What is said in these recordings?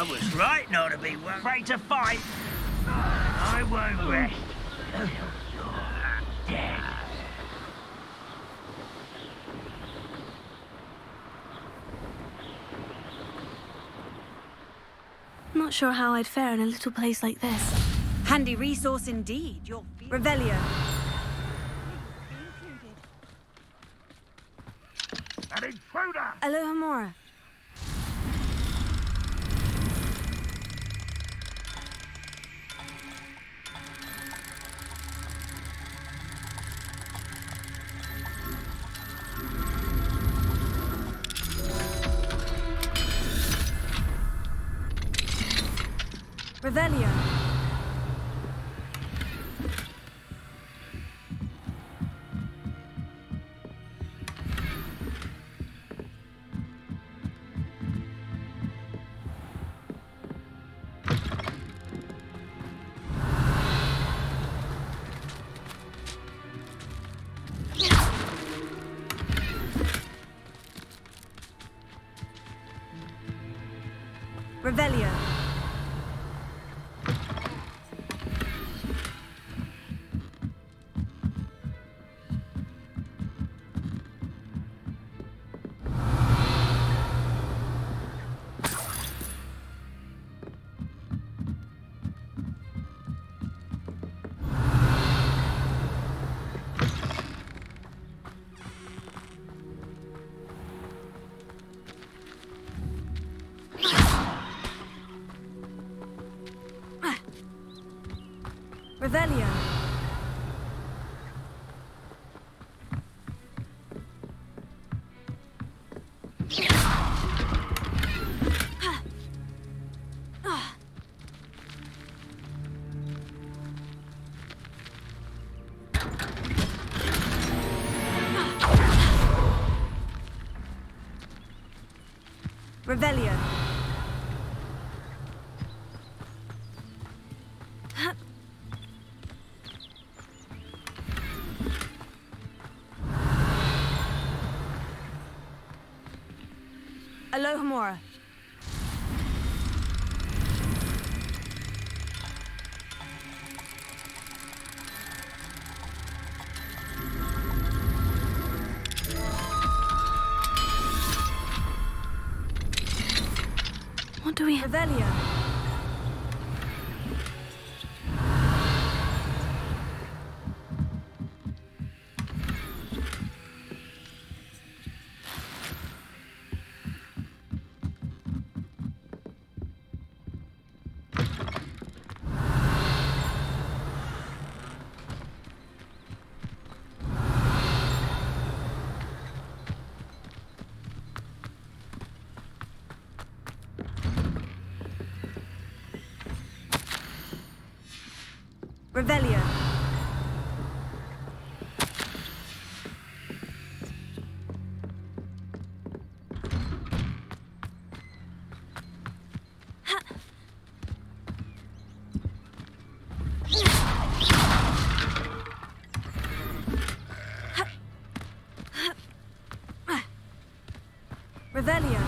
I was right not to be afraid to fight. I won't rest until you're dead. Not sure how I'd fare in a little place like this. Handy resource indeed. Your Revelio. An intruder! Alohomora. Revelio. Revelio. Revelio. Revelio. Alohomora. What do we have? Revelio. Revelio. Revelio.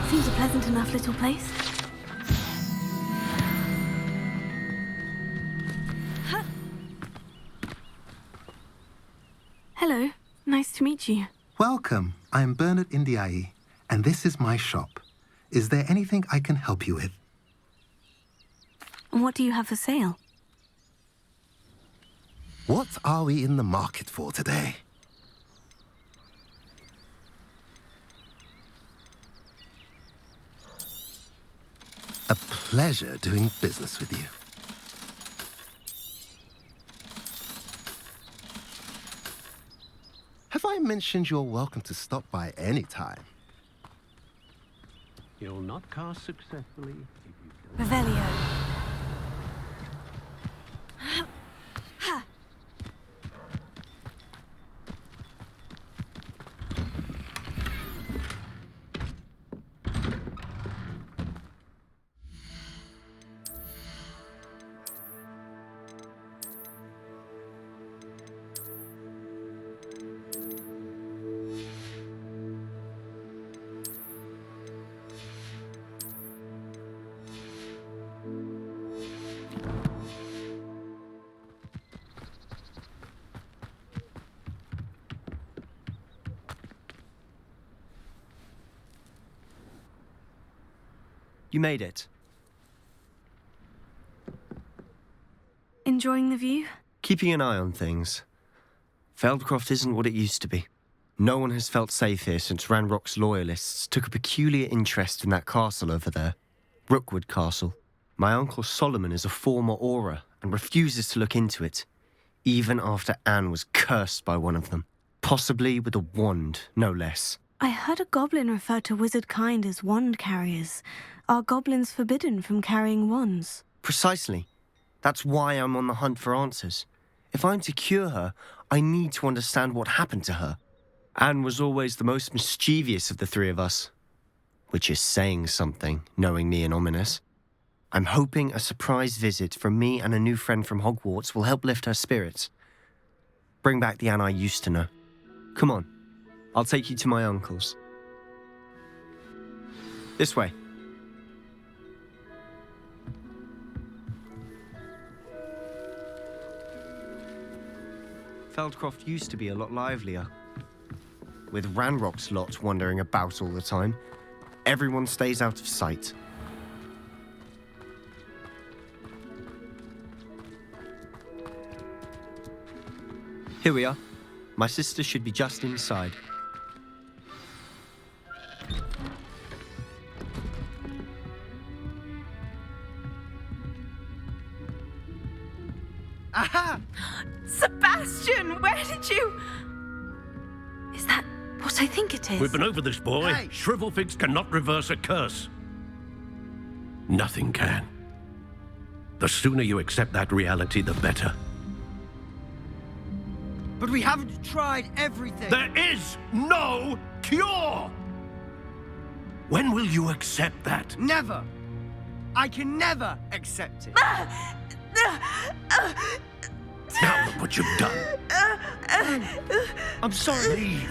Seems a pleasant enough little place. Hello, nice to meet you. Welcome. I am Bernard Indiai, and this is my shop. Is there anything I can help you with? And what do you have for sale? What are we in the market for today? A pleasure doing business with you. Have I mentioned you're welcome to stop by any time? You'll not cast successfully if you don't. Revelio. You made it. Enjoying the view? Keeping an eye on things. Feldcroft isn't what it used to be. No one has felt safe here since Ranrock's loyalists took a peculiar interest in that castle over there. Rookwood Castle. My uncle Solomon is a former Auror and refuses to look into it, even after Anne was cursed by one of them. Possibly with a wand, no less. I heard a goblin refer to wizard kind as wand carriers. Are goblins forbidden from carrying wands? Precisely. That's why I'm on the hunt for answers. If I'm to cure her, I need to understand what happened to her. Anne was always the most mischievous of the three of us. Which is saying something, knowing me and Ominous. I'm hoping a surprise visit from me and a new friend from Hogwarts will help lift her spirits. Bring back the Anne I used to know. Come on, I'll take you to my uncle's. This way. Feldcroft used to be a lot livelier. With Ranrock's lot wandering about all the time, everyone stays out of sight. Here we are. My sister should be just inside. Aha! Sebastian, where did you... Is that what I think it is? We've been over this, boy. Hey. Shrivelfigs cannot reverse a curse. Nothing can. The sooner you accept that reality, the better. But we haven't tried everything. There is no cure! When will you accept that? Never. I can never accept it. Now look what you've done. I'm sorry. Leave.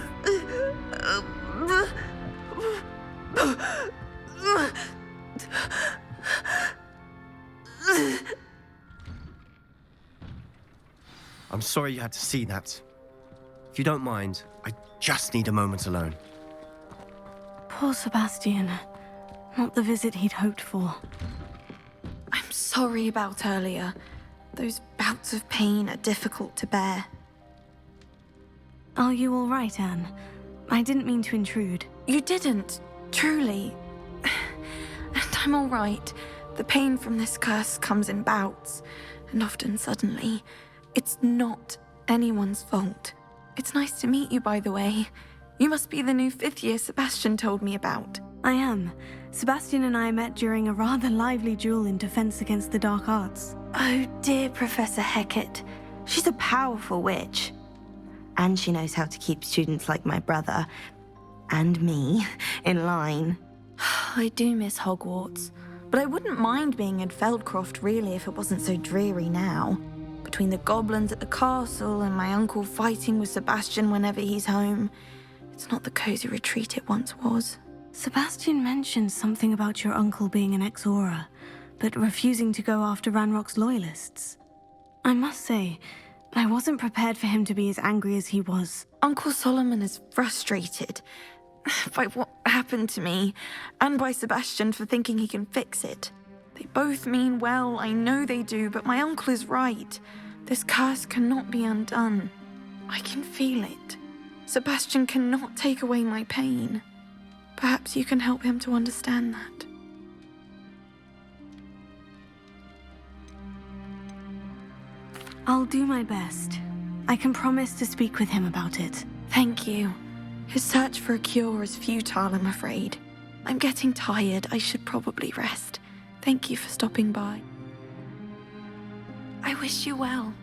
I'm sorry you had to see that. If you don't mind, I just need a moment alone. Poor Sabastian. Not the visit he'd hoped for. I'm sorry about earlier. Those bouts of pain are difficult to bear. Are you all right, Anne? I didn't mean to intrude. You didn't, truly. And I'm all right. The pain from this curse comes in bouts, and often suddenly. It's not anyone's fault. It's nice to meet you, by the way. You must be the new 5th year Sebastian told me about. I am. Sebastian and I met during a rather lively duel in defense against the dark arts. Oh, dear Professor Hecat. She's a powerful witch. And she knows how to keep students like my brother, and me, in line. I do miss Hogwarts, but I wouldn't mind being in Feldcroft, really, if it wasn't so dreary now. Between the goblins at the castle and my uncle fighting with Sebastian whenever he's home, it's not the cozy retreat it once was. Sebastian mentioned something about your uncle being an ex-Auror, but refusing to go after Ranrock's loyalists. I must say, I wasn't prepared for him to be as angry as he was. Uncle Solomon is frustrated by what happened to me, and by Sebastian for thinking he can fix it. They both mean well, I know they do, but my uncle is right. This curse cannot be undone. I can feel it. Sebastian cannot take away my pain. Perhaps you can help him to understand that. I'll do my best. I can promise to speak with him about it. Thank you. His search for a cure is futile, I'm afraid. I'm getting tired. I should probably rest. Thank you for stopping by. I wish you well.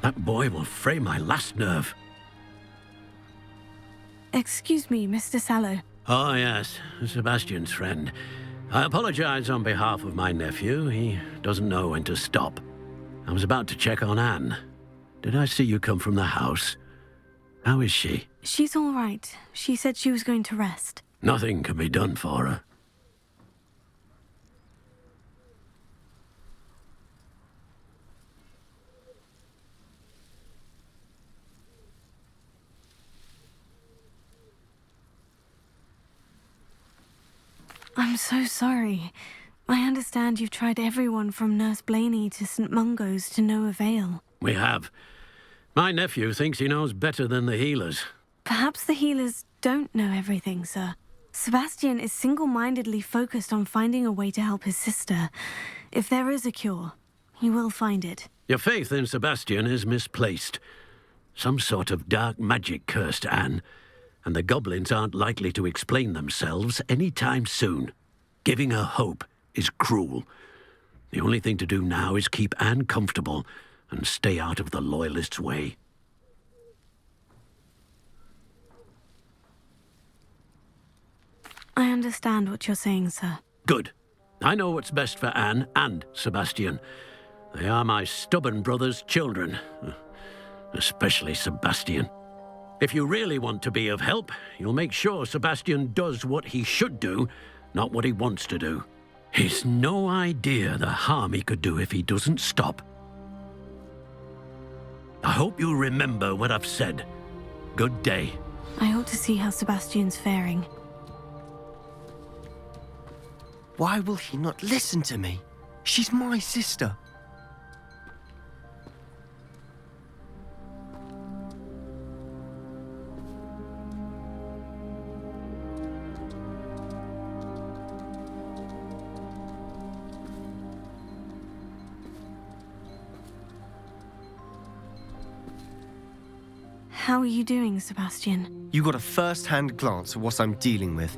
That boy will fray my last nerve. Excuse me, Mr. Sallow. Oh, yes, Sebastian's friend. I apologize on behalf of my nephew. He doesn't know when to stop. I was about to check on Anne. Did I see you come from the house? How is she? She's all right. She said she was going to rest. Nothing can be done for her. I'm so sorry. I understand you've tried everyone from Nurse Blaney to St. Mungo's to no avail. We have. My nephew thinks he knows better than the healers. Perhaps the healers don't know everything, sir. Sabastian is single-mindedly focused on finding a way to help his sister. If there is a cure, he will find it. Your faith in Sabastian is misplaced. Some sort of dark magic cursed Anne, and the goblins aren't likely to explain themselves any time soon. Giving her hope is cruel. The only thing to do now is keep Anne comfortable and stay out of the Loyalists' way. I understand what you're saying, sir. Good. I know what's best for Anne and Sabastian. They are my stubborn brother's children. Especially Sabastian. If you really want to be of help, you'll make sure Sabastian does what he should do, not what he wants to do. He's no idea the harm he could do if he doesn't stop. I hope you'll remember what I've said. Good day. I ought to see how Sebastian's faring. Why will he not listen to me? She's my sister. How are you doing, Sabastian? You got a first-hand glance at what I'm dealing with.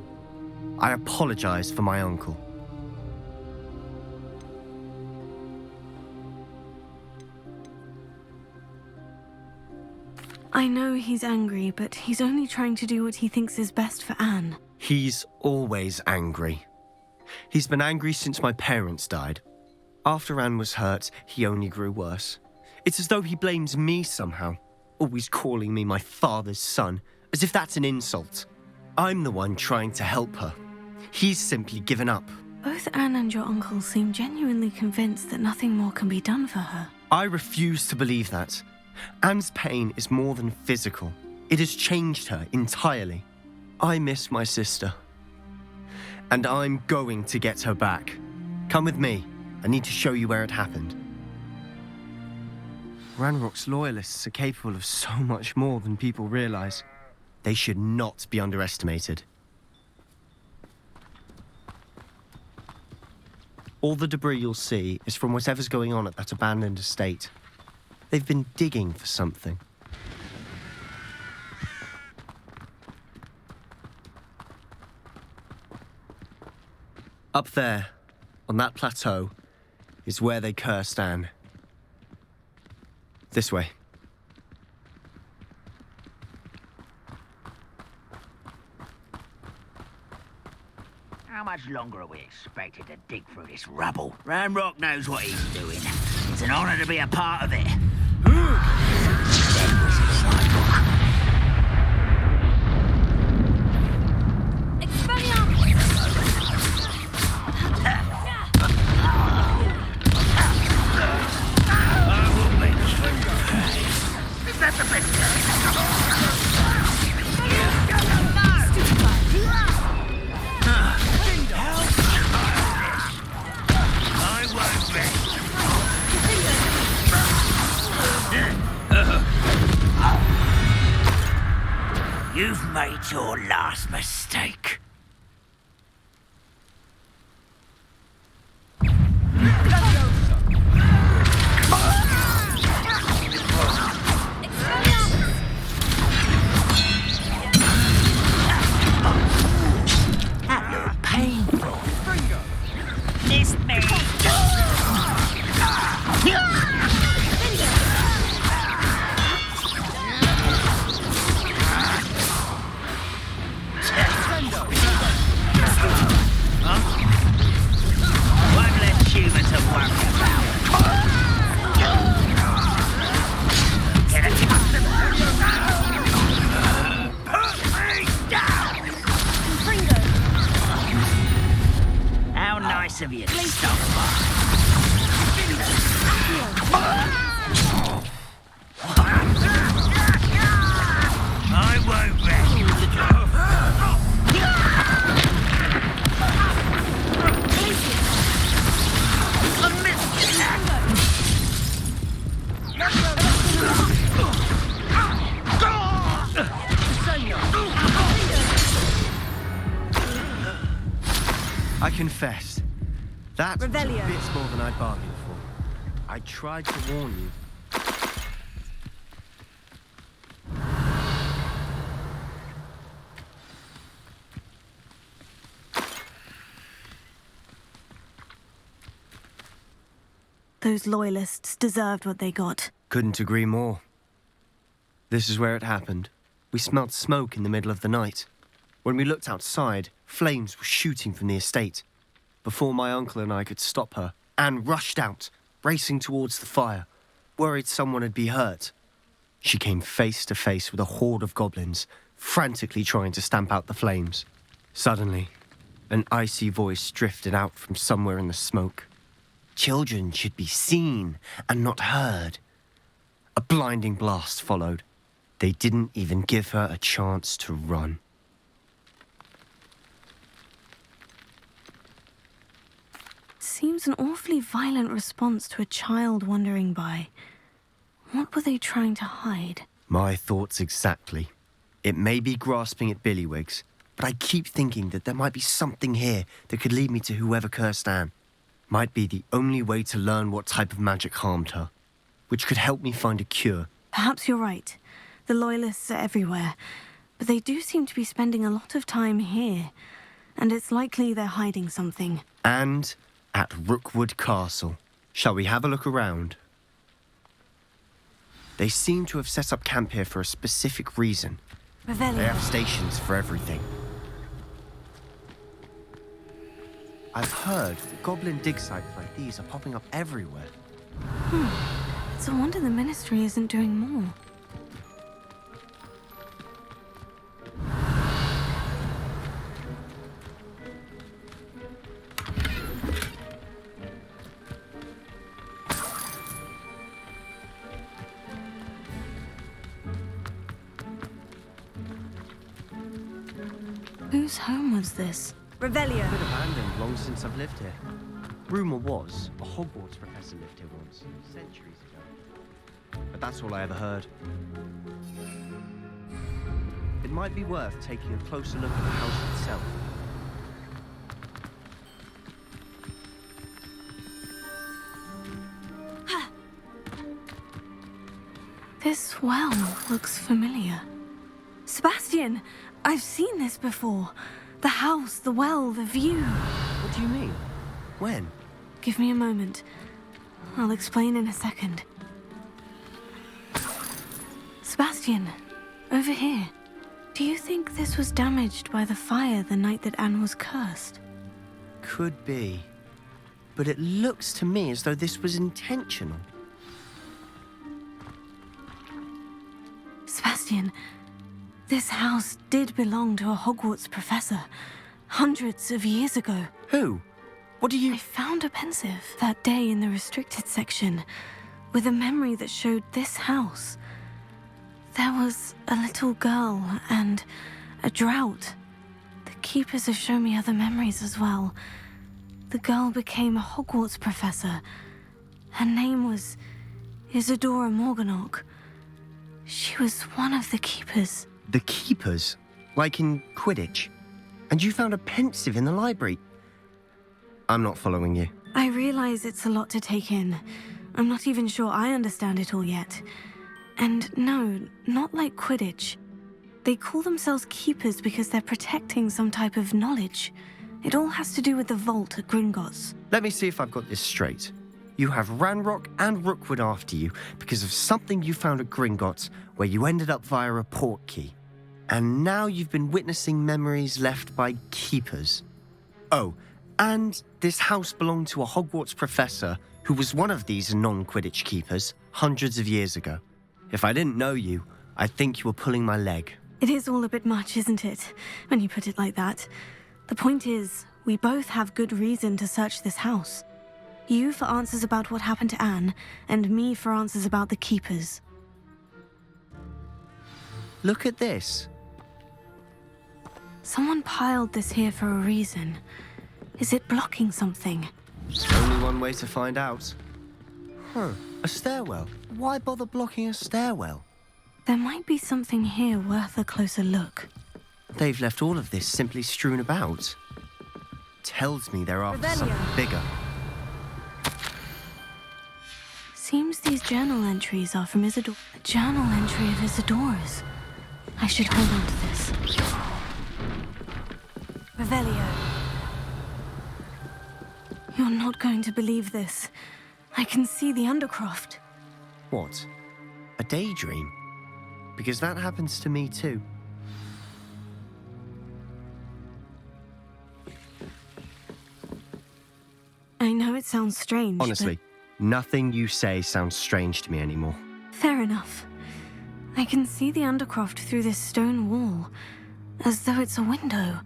I apologize for my uncle. I know he's angry, but he's only trying to do what he thinks is best for Anne. He's always angry. He's been angry since my parents died. After Anne was hurt, he only grew worse. It's as though he blames me somehow, always calling me my father's son, as if that's an insult. I'm the one trying to help her. He's simply given up. Both Anne and your uncle seem genuinely convinced that nothing more can be done for her. I refuse to believe that. Anne's pain is more than physical. It has changed her entirely. I miss my sister. And I'm going to get her back. Come with me. I need to show you where it happened. Ranrock's Loyalists are capable of so much more than people realize. They should not be underestimated. All the debris you'll see is from whatever's going on at that abandoned estate. They've been digging for something. Up there, on that plateau, is where they cursed Anne. This way. How much longer are we expected to dig through this rubble? Ranrock knows what he's doing. It's an honor to be a part of it. You've made your last mistake. That looked painful. Missed me. How nice of you to stop I won't rest. confess, that was a Revelio. bit more than I bargained for. I tried to warn you. Those loyalists deserved what they got. Couldn't agree more. This is where it happened. We smelled smoke in the middle of the night. When we looked outside, flames were shooting from the estate. Before my uncle and I could stop her, Anne rushed out, racing towards the fire, worried someone had been hurt. She came face to face with a horde of goblins, frantically trying to stamp out the flames. Suddenly, an icy voice drifted out from somewhere in the smoke. Children should be seen and not heard. A blinding blast followed. They didn't even give her a chance to run. Seems an awfully violent response to a child wandering by. What were they trying to hide? My thoughts exactly. It may be grasping at Billywigs, but I keep thinking that there might be something here that could lead me to whoever cursed Anne. Might be the only way to learn what type of magic harmed her, which could help me find a cure. Perhaps you're right. The Loyalists are everywhere, but they do seem to be spending a lot of time here, and it's likely they're hiding something. And at Rookwood Castle. Shall we have a look around? They seem to have set up camp here for a specific reason. They have stations for everything. I've heard that goblin dig sites like these are popping up everywhere. It's a wonder the Ministry isn't doing more. Whose home was this? Revelio. Been abandoned long since I've lived here. Rumour was a Hogwarts professor lived here once, centuries ago. But that's all I ever heard. It might be worth taking a closer look at the house itself. This well looks familiar. Sebastian, I've seen this before. The house, the well, the view. What do you mean? When? Give me a moment. I'll explain in a second. Sebastian, over here. Do you think this was damaged by the fire the night that Anne was cursed? Could be. But it looks to me as though this was intentional. Sebastian, this house did belong to a Hogwarts professor, hundreds of years ago. Who? What do you... I found a pensive that day in the restricted section, with a memory that showed this house. There was a little girl and a drought. The keepers have shown me other memories as well. The girl became a Hogwarts professor. Her name was Isadora Morganach. She was one of the keepers. The keepers? Like in Quidditch? And you found a pensive in the library? I'm not following you. I realize it's a lot to take in. I'm not even sure I understand it all yet. And no, not like Quidditch. They call themselves keepers because they're protecting some type of knowledge. It all has to do with the vault at Gringotts. Let me see if I've got this straight. You have Ranrock and Rookwood after you because of something you found at Gringotts where you ended up via a port key. And now you've been witnessing memories left by keepers. Oh, and this house belonged to a Hogwarts professor who was one of these non-Quidditch keepers hundreds of years ago. If I didn't know you, I'd think you were pulling my leg. It is all a bit much, isn't it, when you put it like that? The point is, we both have good reason to search this house. You for answers about what happened to Anne, and me for answers about the keepers. Look at this. Someone piled this here for a reason. Is it blocking something? Only one way to find out. A stairwell. Why bother blocking a stairwell? There might be something here worth a closer look. They've left all of this simply strewn about. tells me they're after Revelio. something bigger. Seems these journal entries are from Isidore. A journal entry of Isidora's. I should hold on to this. Revelio. You're not going to believe this. I can see the Undercroft. What? A daydream? Because that happens to me too. I know it sounds strange, Honestly, nothing you say sounds strange to me anymore. but fair enough. I can see the Undercroft through this stone wall, as though it's a window.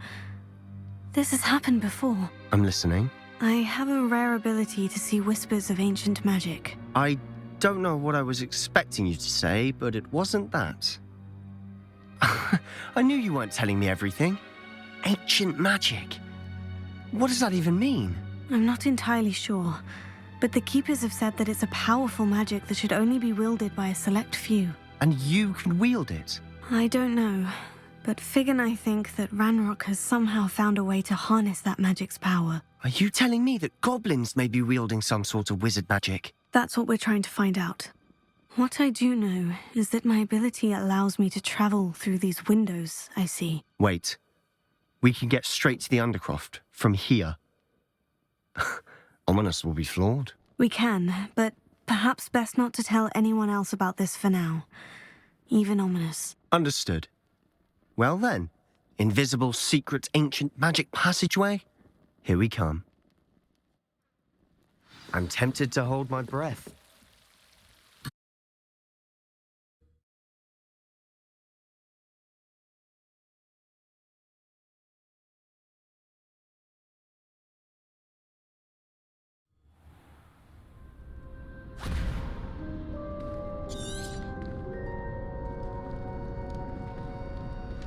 This has happened before. I'm listening. I have a rare ability to see whispers of ancient magic. I don't know what I was expecting you to say, but it wasn't that. I knew you weren't telling me everything. Ancient magic. What does that even mean? I'm not entirely sure, but the Keepers have said that it's a powerful magic that should only be wielded by a select few. And you can wield it? I don't know, but Fig and I think that Ranrock has somehow found a way to harness that magic's power. Are you telling me that goblins may be wielding some sort of wizard magic? That's what we're trying to find out. What I do know is that my ability allows me to travel through these windows I see. Wait. We can get straight to the Undercroft from here. Ominous will be flawed. We can, but perhaps best not to tell anyone else about this for now. Even Ominous. Understood. Well then, invisible, secret, ancient magic passageway? Here we come. I'm tempted to hold my breath.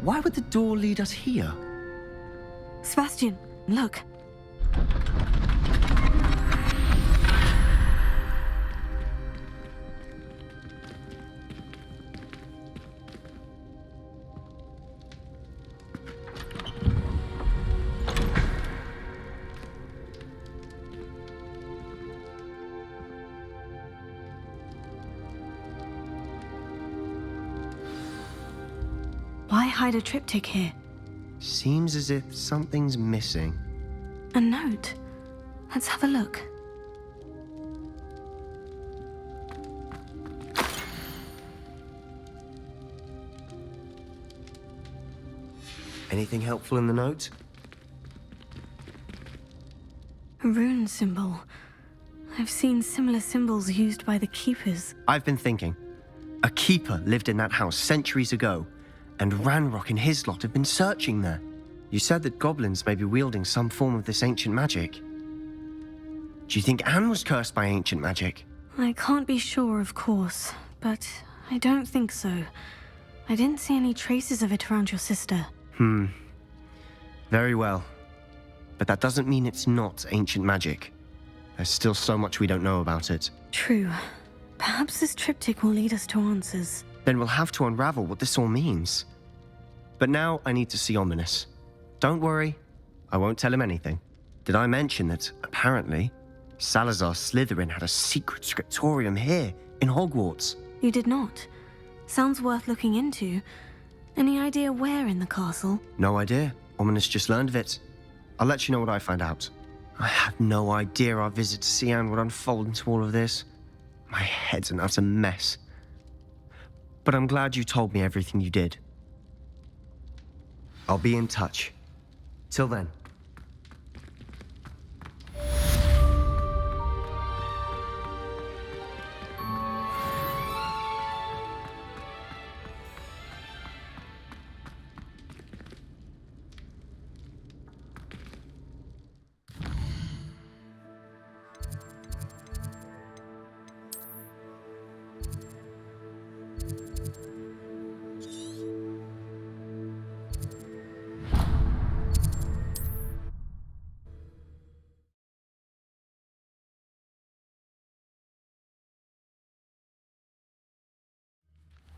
Why would the door lead us here? Sabastian, look. Why hide a triptych here? Seems as if something's missing. A note. Let's have a look. Anything helpful in the note? A rune symbol. I've seen similar symbols used by the Keepers. I've been thinking. A keeper lived in that house centuries ago, and Ranrock and his lot have been searching there. You said that goblins may be wielding some form of this ancient magic. Do you think Anne was cursed by ancient magic? I can't be sure, of course, but I don't think so. I didn't see any traces of it around your sister. Very well. But that doesn't mean it's not ancient magic. There's still so much we don't know about it. True. Perhaps this triptych will lead us to answers. Then we'll have to unravel what this all means. But now I need to see Ominous. Don't worry, I won't tell him anything. Did I mention that, apparently, Salazar Slytherin had a secret scriptorium here, in Hogwarts? You did not. Sounds worth looking into. Any idea where in the castle? No idea. Ominous just learned of it. I'll let you know what I find out. I had no idea our visit to see Anne would unfold into all of this. My head's an utter mess. But I'm glad you told me everything you did. I'll be in touch. Till then.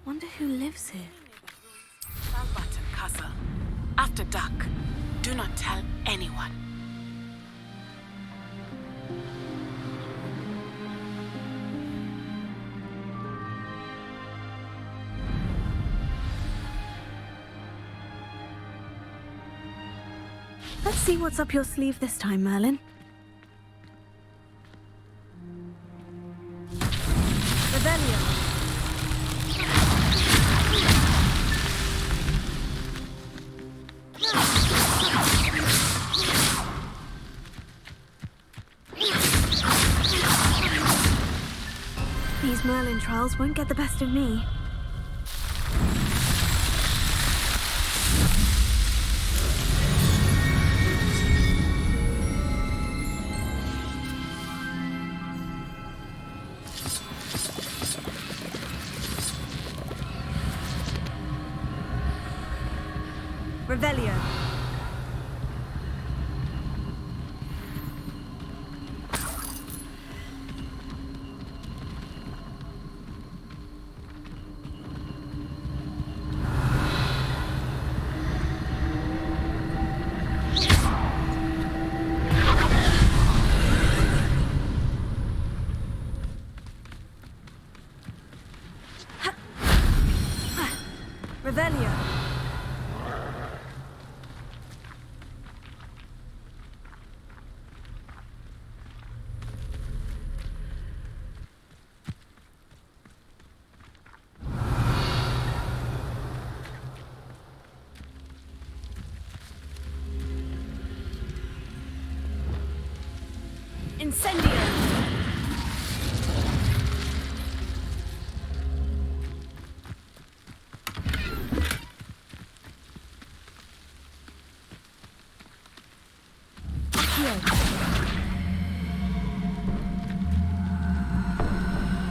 Wonder who lives here. Button Castle. After dark. Do not tell anyone. Let's see what's up your sleeve this time, Merlin. Revelio. These Merlin trials won't get the best of me. Revelio. Revelio. Incendio.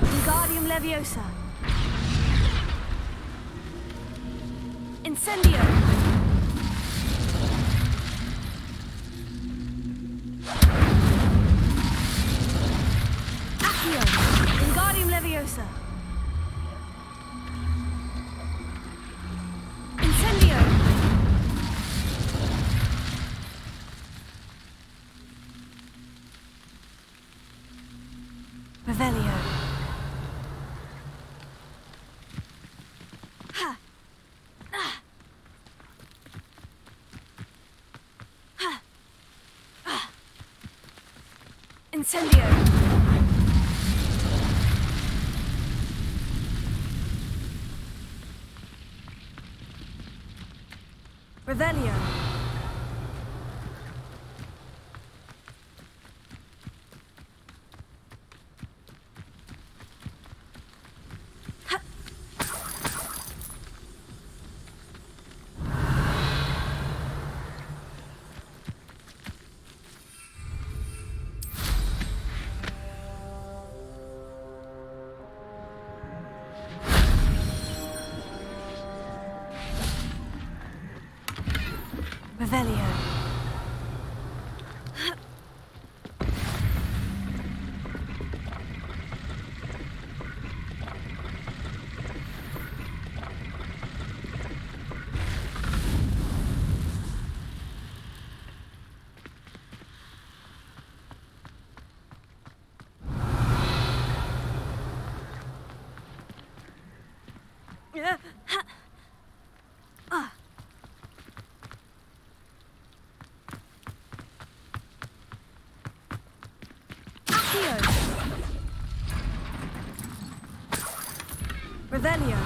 Wingardium Leviosa. Incendio. Accio. Wingardium Leviosa. Incendio. Revelio. Ha. Ah. Ha. Ah. Incendio. Revelio. Revelio. Ah. Accio. Revelio.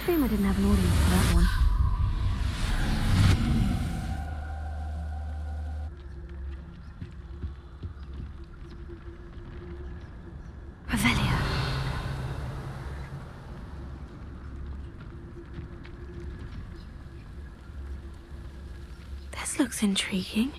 Shame I didn't have an audience for that one. Revelio. This looks intriguing.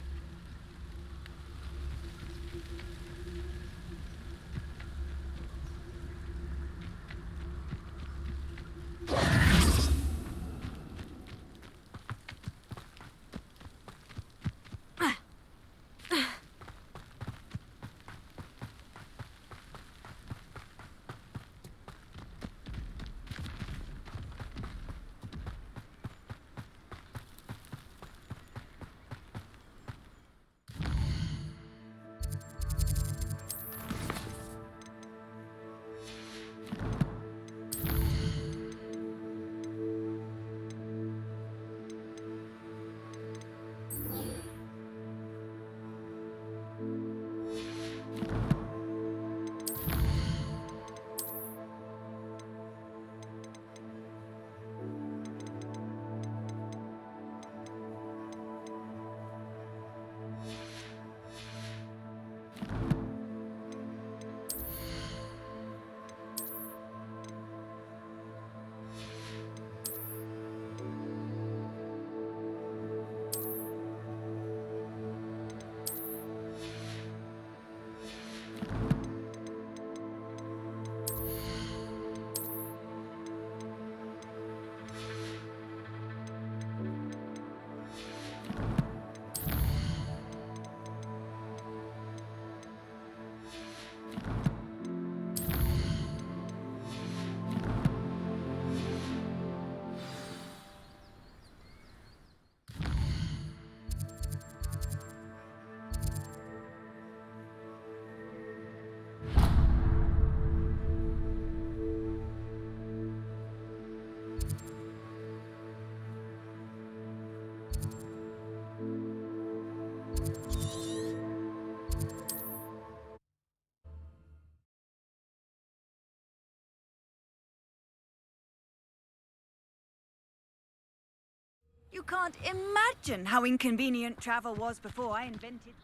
You can't imagine how inconvenient travel was before I invented...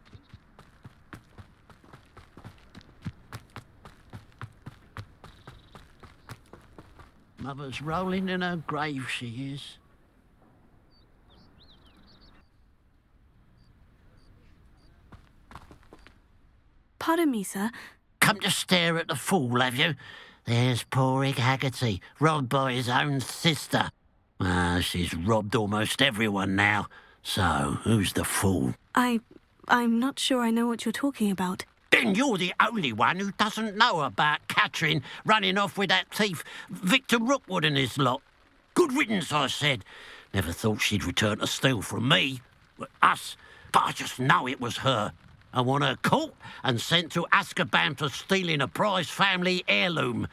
Mother's rolling in her grave, she is. Pardon me, sir. Come to stare at the fool, have you? There's poor Ig Haggerty, robbed by his own sister. She's robbed almost everyone now. So, who's the fool? I'm not sure I know what you're talking about. Then you're the only one who doesn't know about Catherine running off with that thief, Victor Rookwood and his lot. Good riddance, I said. Never thought she'd return to steal from me, us, but I just know it was her. I want her caught and sent to Azkaban for stealing a prize family heirloom,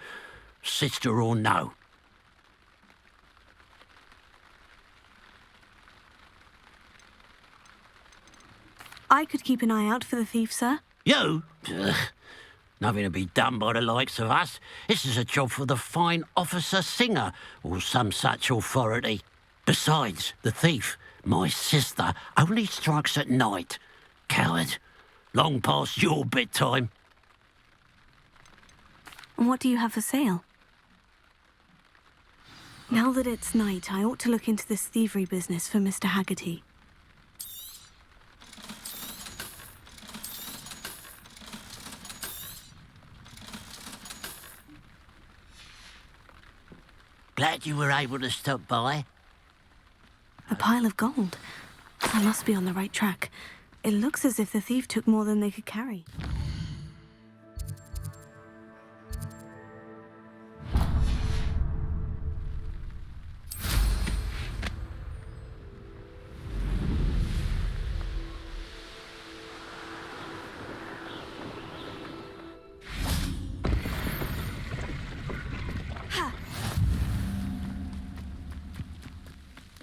sister or no. I could keep an eye out for the thief, sir. You? Ugh. Nothing to be done by the likes of us. This is a job for the fine officer Singer, or some such authority. Besides, the thief, my sister, only strikes at night. Coward. Long past your bedtime. And what do you have for sale? Now that it's night, I ought to look into this thievery business for Mr. Haggerty. Glad you were able to stop by. A pile of gold. I must be on the right track. It looks as if the thief took more than they could carry.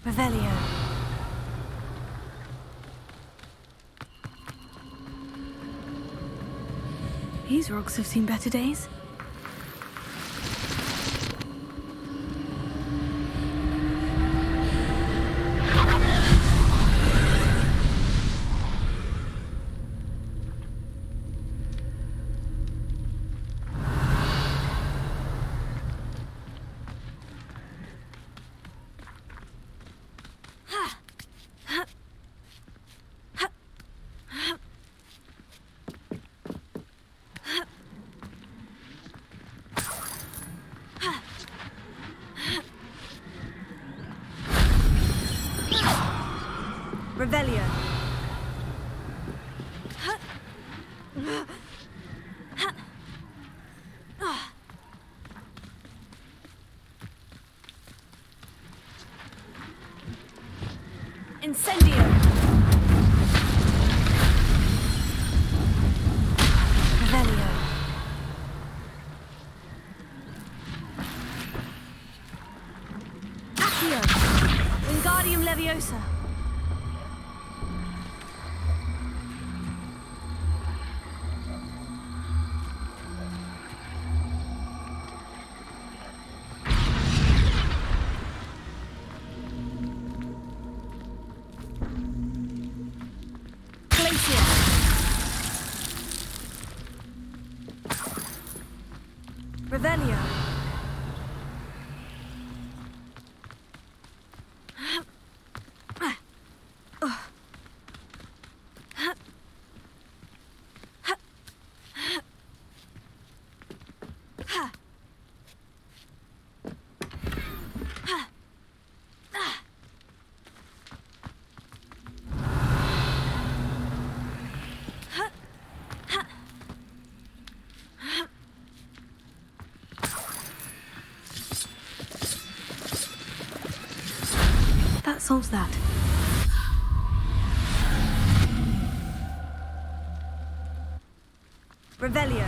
Revelio. These rocks have seen better days. Revelio. Incendio. Revelio. Accio. Wingardium Leviosa. Revelio. solves that. Revelio.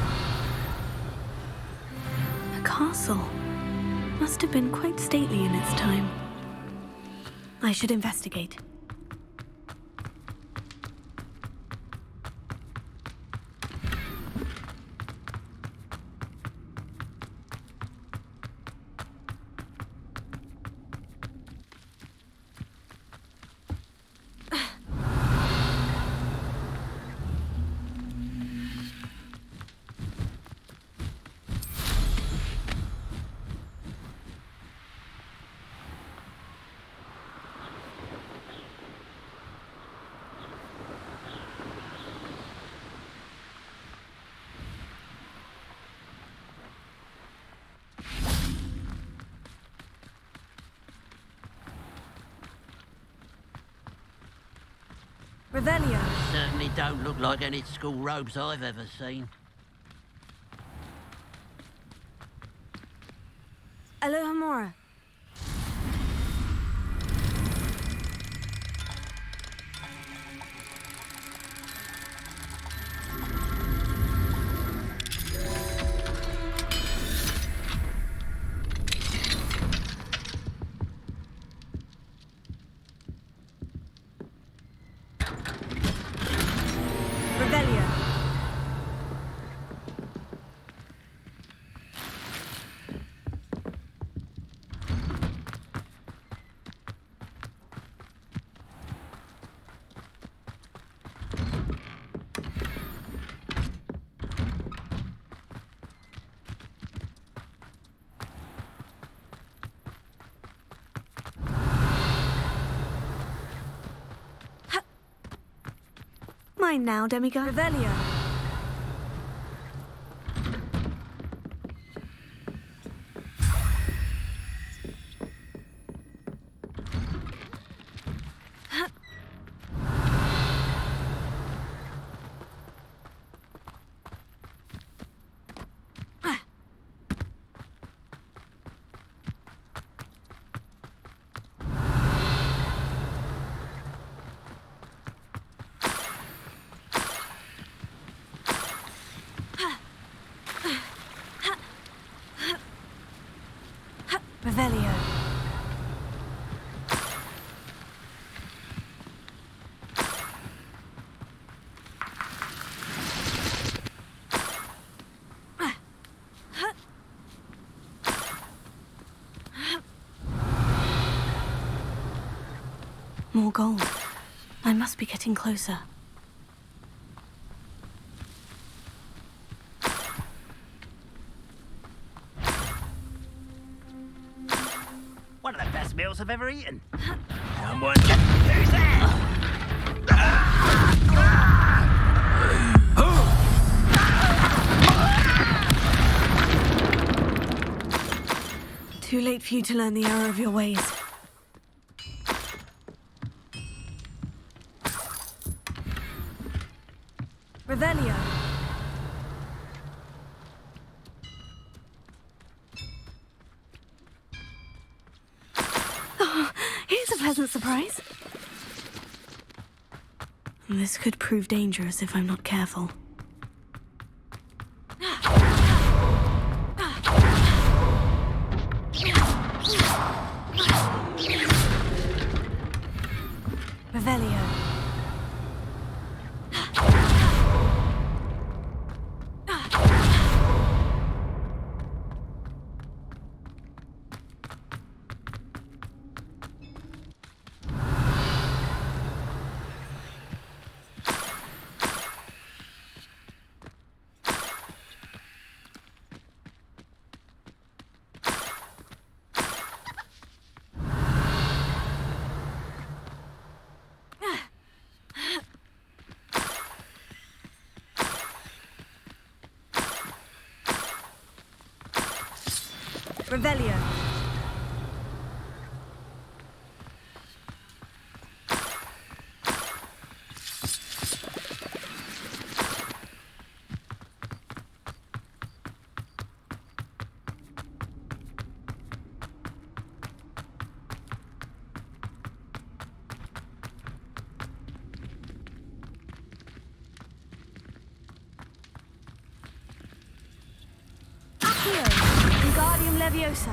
A castle. Must have been quite stately in its time. I should investigate. Revelio. Certainly don't look like any school robes I've ever seen. Alohomora. Revelio. Mine now, demigod. Revelio. Revelio. More gold. I must be getting closer. One of the best meals I've ever eaten. Someone... Who's there? Too late for you to learn the error of your ways. Revelio. Here's a pleasant surprise. This could prove dangerous if I'm not careful. Revelio. Revelio. Leviosa.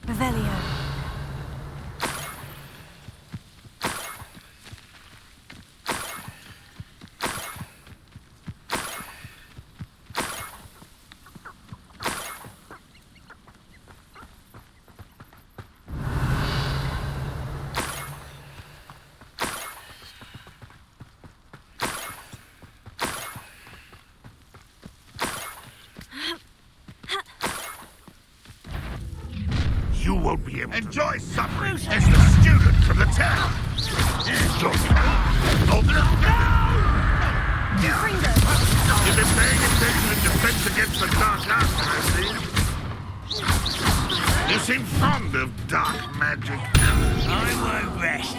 Revelio. You won't be able to enjoy suffering as the student from the town. You've been paying attention in defense against the dark arts, I see. You seem fond of dark magic. I won't rest.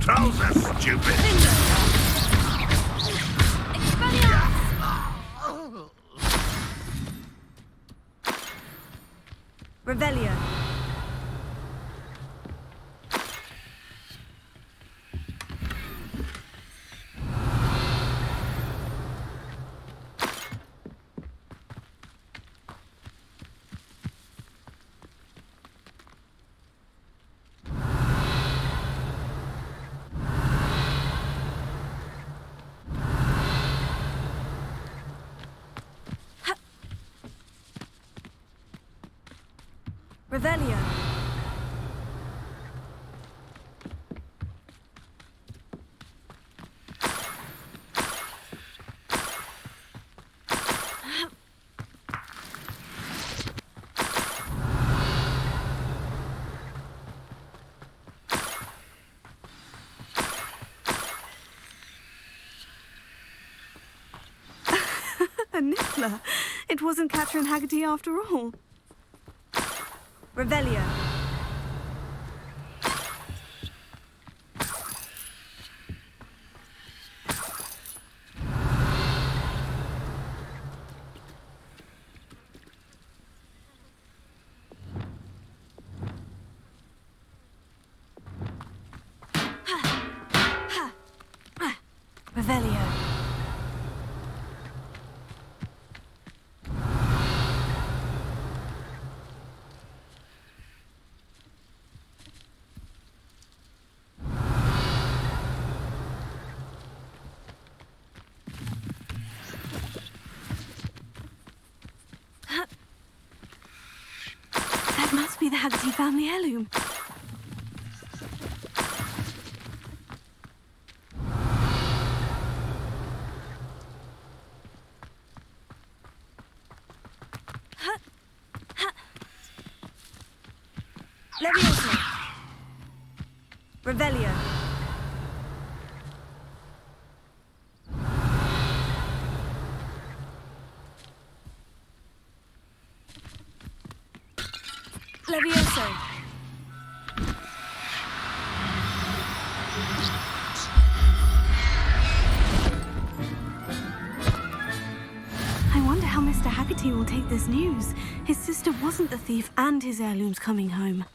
Trolls are stupid. Revelio. Revelio. A niffler. It wasn't Catherine Haggerty after all. Revelio. Revelio. That must be the Haggerty family heirloom. Leviosa. Revelio. Levioso. I wonder how Mr. Haggerty will take this news. His sister wasn't the thief and his heirloom's coming home.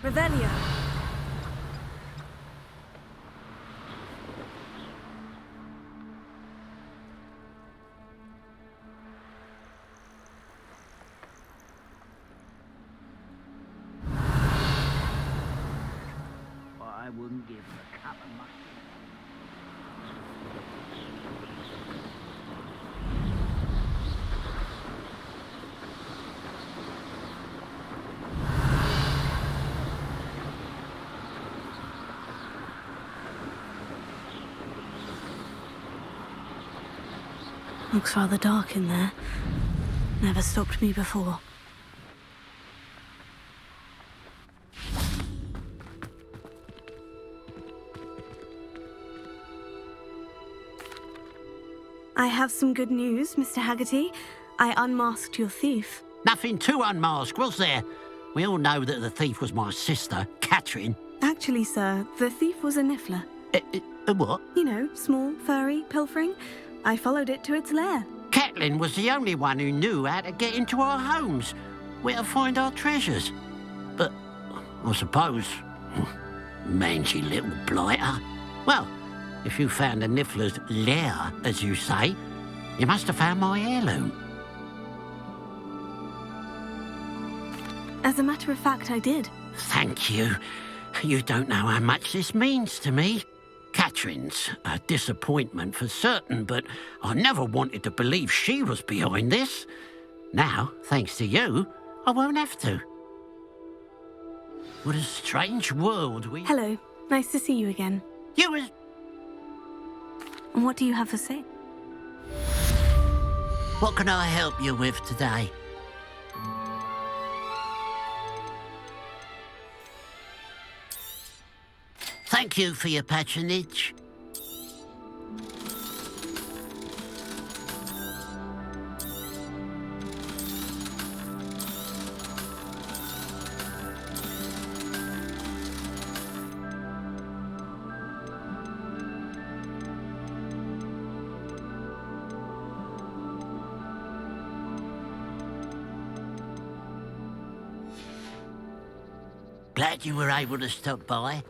Revelio. give for a cup of mustard. Looks rather dark in there. Never stopped me before. I have some good news, Mr. Haggerty. I unmasked your thief. Nothing to unmask, was there? We all know that the thief was my sister, Catherine. Actually, sir, the thief was a niffler. A what? You know, small, furry, pilfering. I followed it to its lair. Catelyn was the only one who knew how to get into our homes, where to find our treasures. But I suppose, mangy little blighter. Well, if you found the niffler's lair, as you say, you must have found my heirloom. As a matter of fact, I did. Thank you. You don't know how much this means to me. Catherine's a disappointment for certain, but I never wanted to believe she was behind this. Now, thanks to you, I won't have to. What a strange world we... Hello. Nice to see you again. You was... And what do you have to say? What can I help you with today? Thank you for your patronage. Glad you were able to stop by.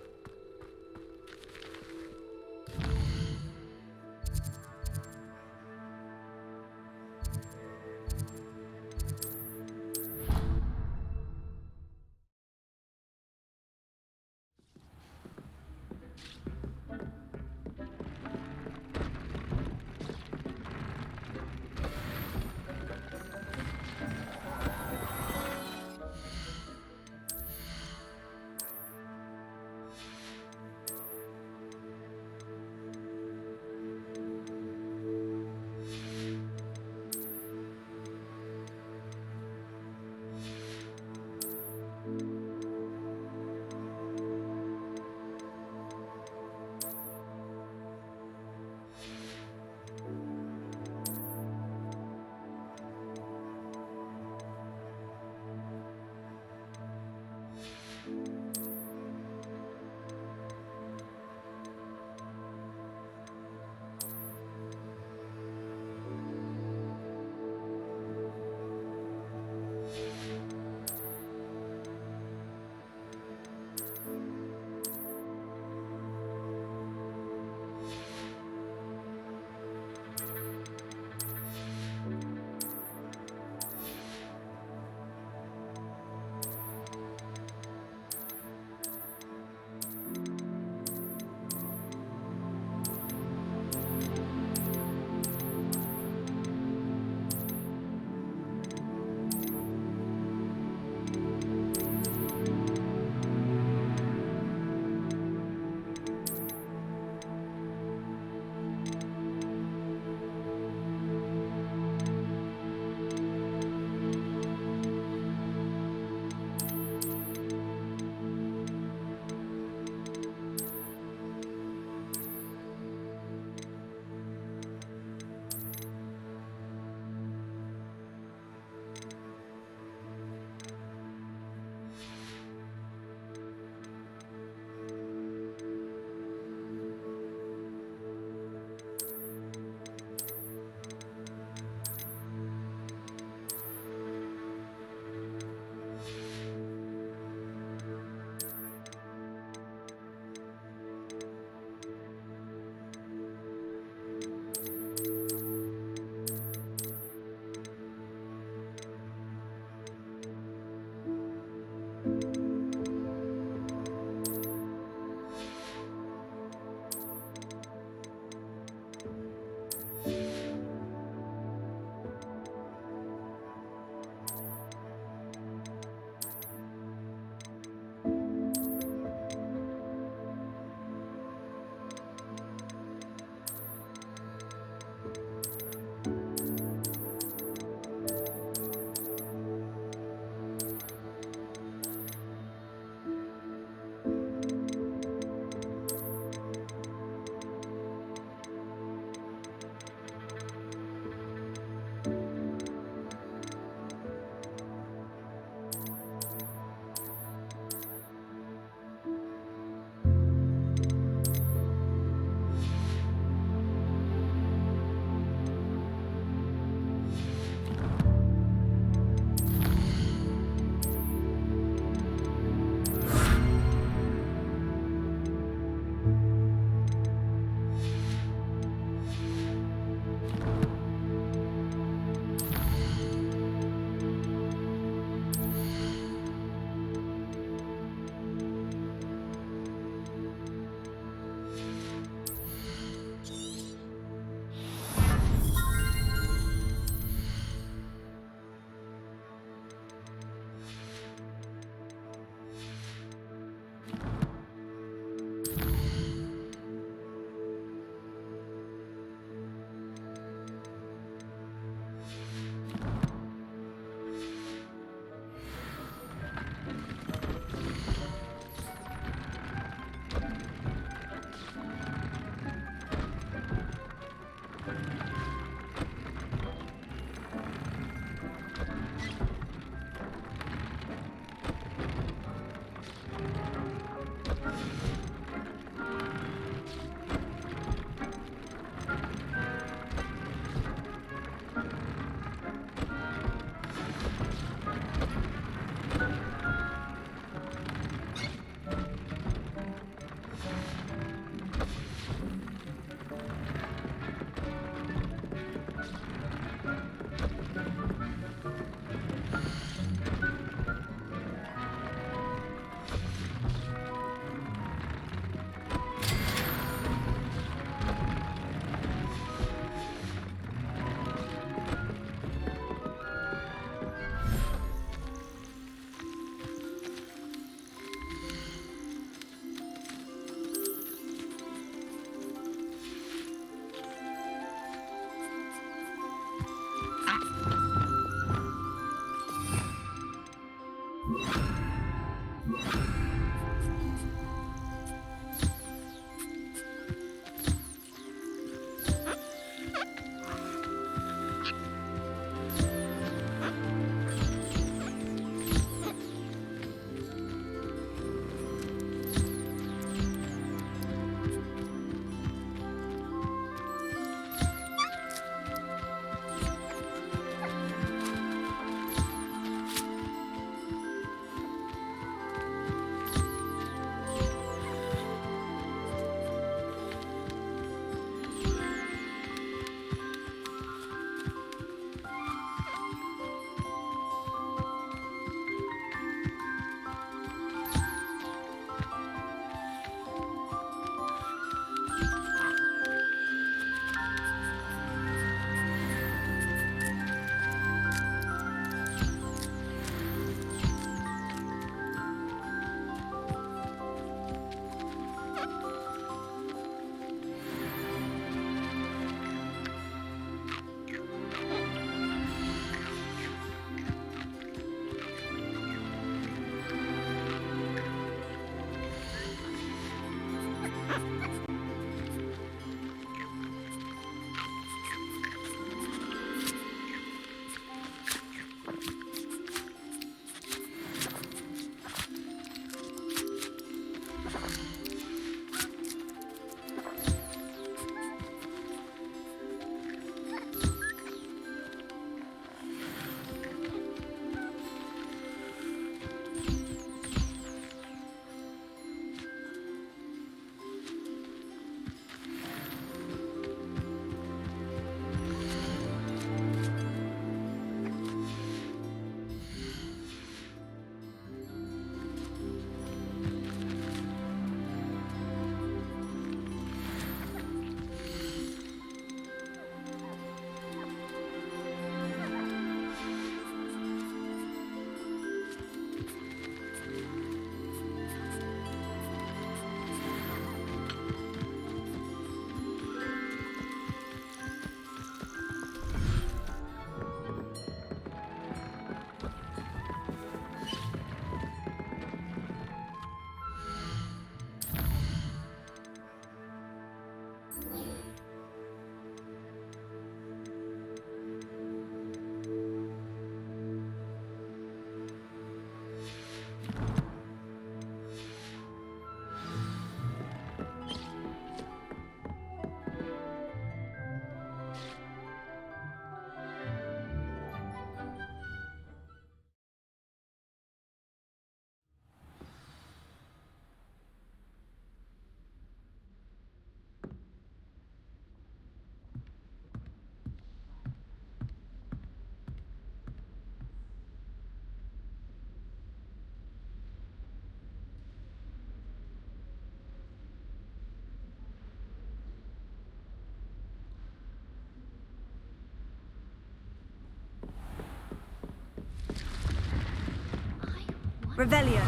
Revelio.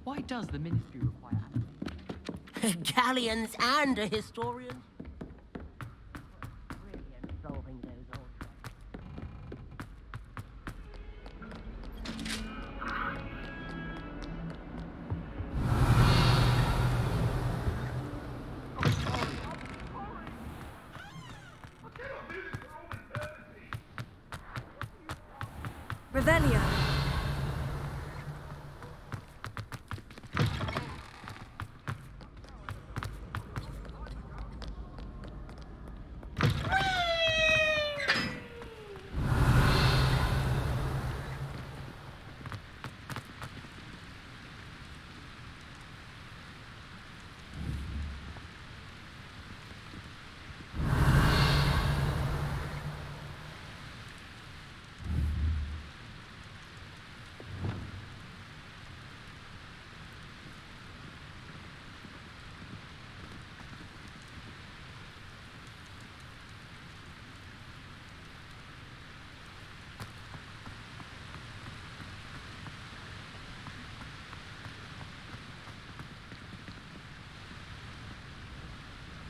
Why does the Ministry require Galleons and a historian? Brilliant solving those old problems. Revelio.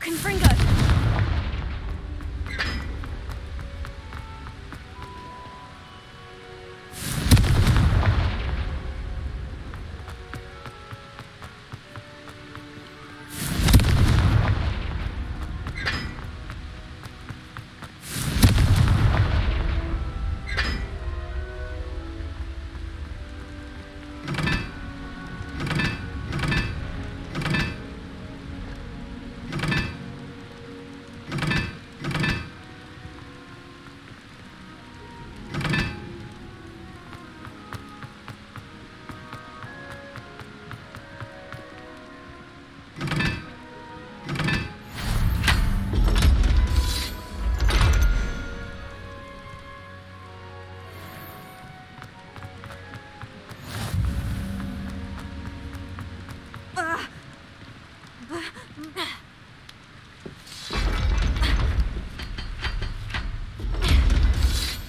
Confringo!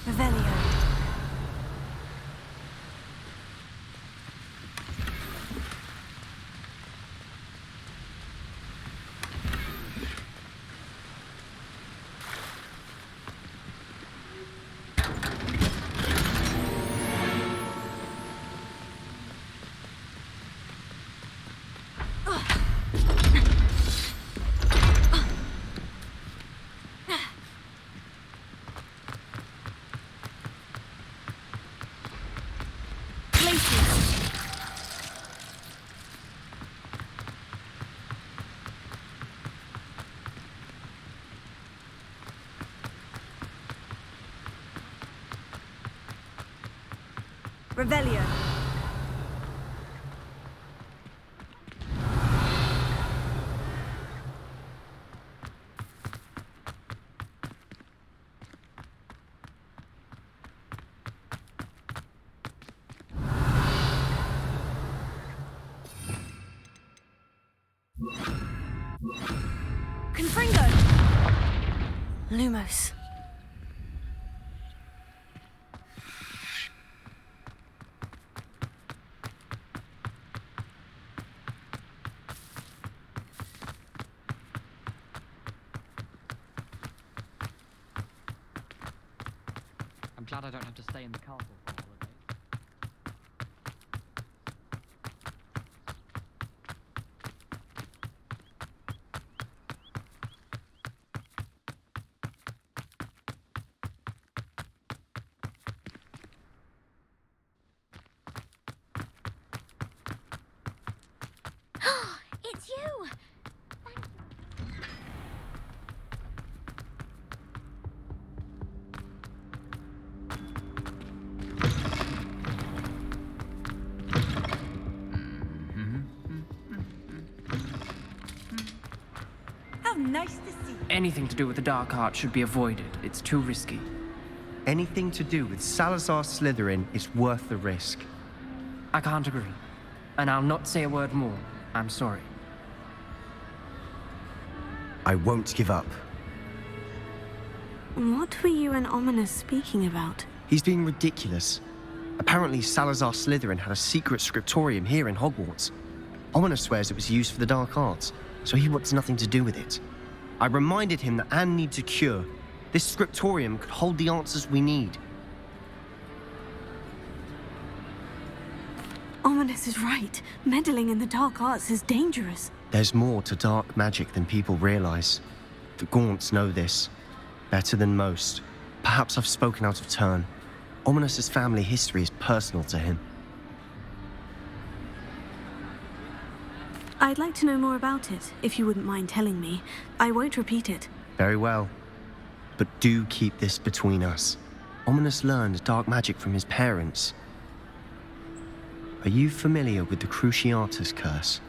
Revelio. Revelio. Confringo! Lumos. I'm glad I don't have to stay in the castle for holidays. It's you! How nice to see you. Anything to do with the dark art should be avoided. It's too risky. Anything to do with Salazar Slytherin is worth the risk. I can't agree. And I'll not say a word more. I'm sorry. I won't give up. What were you and Ominous speaking about? He's being ridiculous. Apparently, Salazar Slytherin had a secret scriptorium here in Hogwarts. Ominous swears it was used for the dark arts, so he wants nothing to do with it. I reminded him that Anne needs a cure. This scriptorium could hold the answers we need. Ominous is right. Meddling in the dark arts is dangerous. There's more to dark magic than people realize. The Gaunts know this. Better than most. Perhaps I've spoken out of turn. Ominous's family history is personal to him. I'd like to know more about it, if you wouldn't mind telling me. I won't repeat it. Very well. But do keep this between us. Ominous learned dark magic from his parents. Are you familiar with the Cruciatus curse?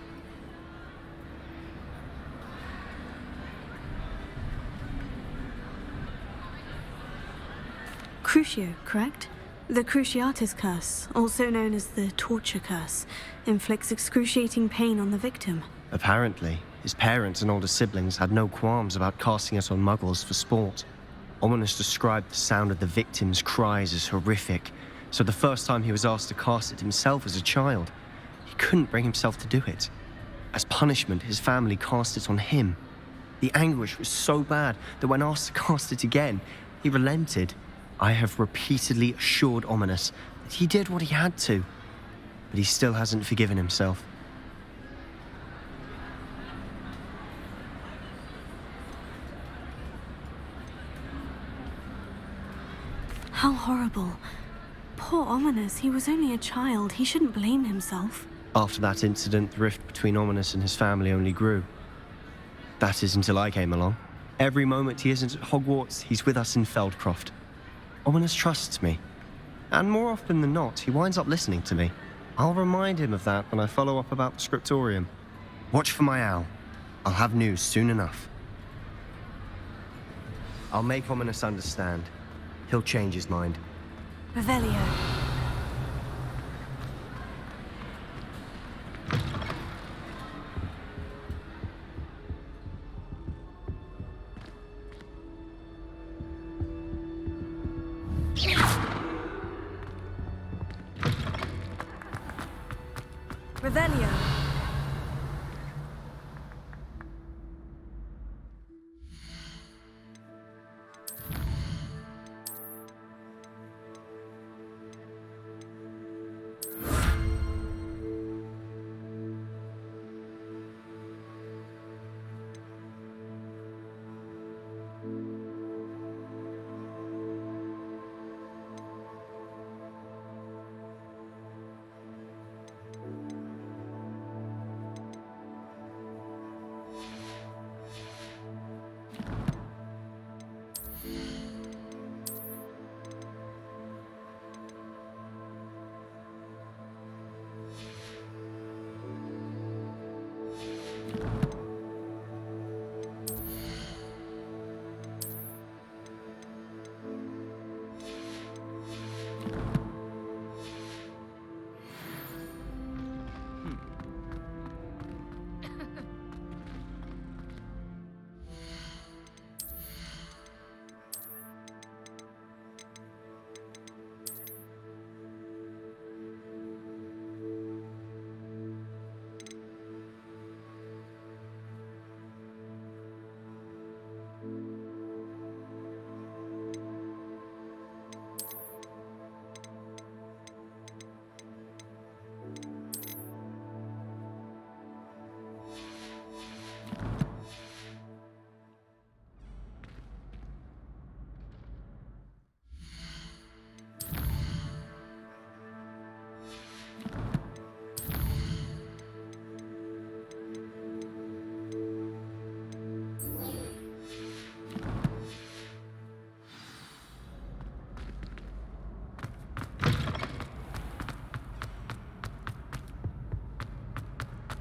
Crucio, correct? The Cruciatus curse, also known as the torture curse, inflicts excruciating pain on the victim. Apparently, his parents and older siblings had no qualms about casting it on muggles for sport. Ominous described the sound of the victim's cries as horrific, so the first time he was asked to cast it himself as a child, he couldn't bring himself to do it. As punishment, his family cast it on him. The anguish was so bad that when asked to cast it again, he relented. I have repeatedly assured Ominous that he did what he had to, but he still hasn't forgiven himself. How horrible. Poor Ominous, he was only a child. He shouldn't blame himself. After that incident, the rift between Ominous and his family only grew. That is until I came along. Every moment he isn't at Hogwarts, he's with us in Feldcroft. Ominous trusts me. And more often than not, he winds up listening to me. I'll remind him of that when I follow up about the scriptorium. Watch for my owl. I'll have news soon enough. I'll make Ominous understand. He'll change his mind. Revelio. Revelio.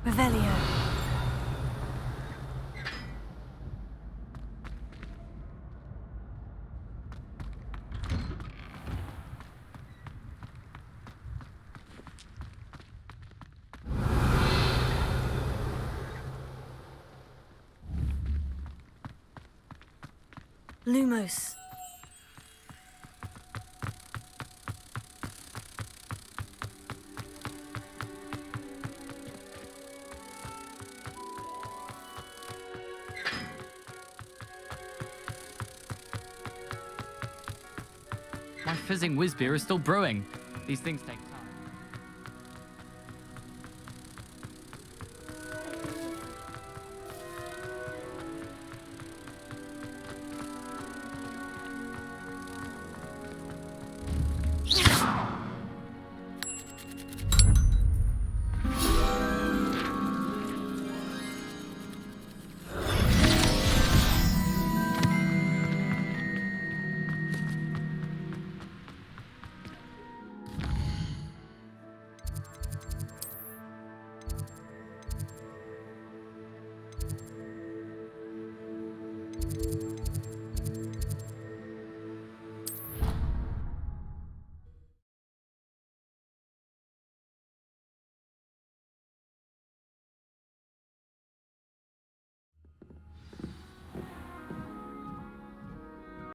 Revelio. Lumos. My fizzing whiz beer is still brewing. These things take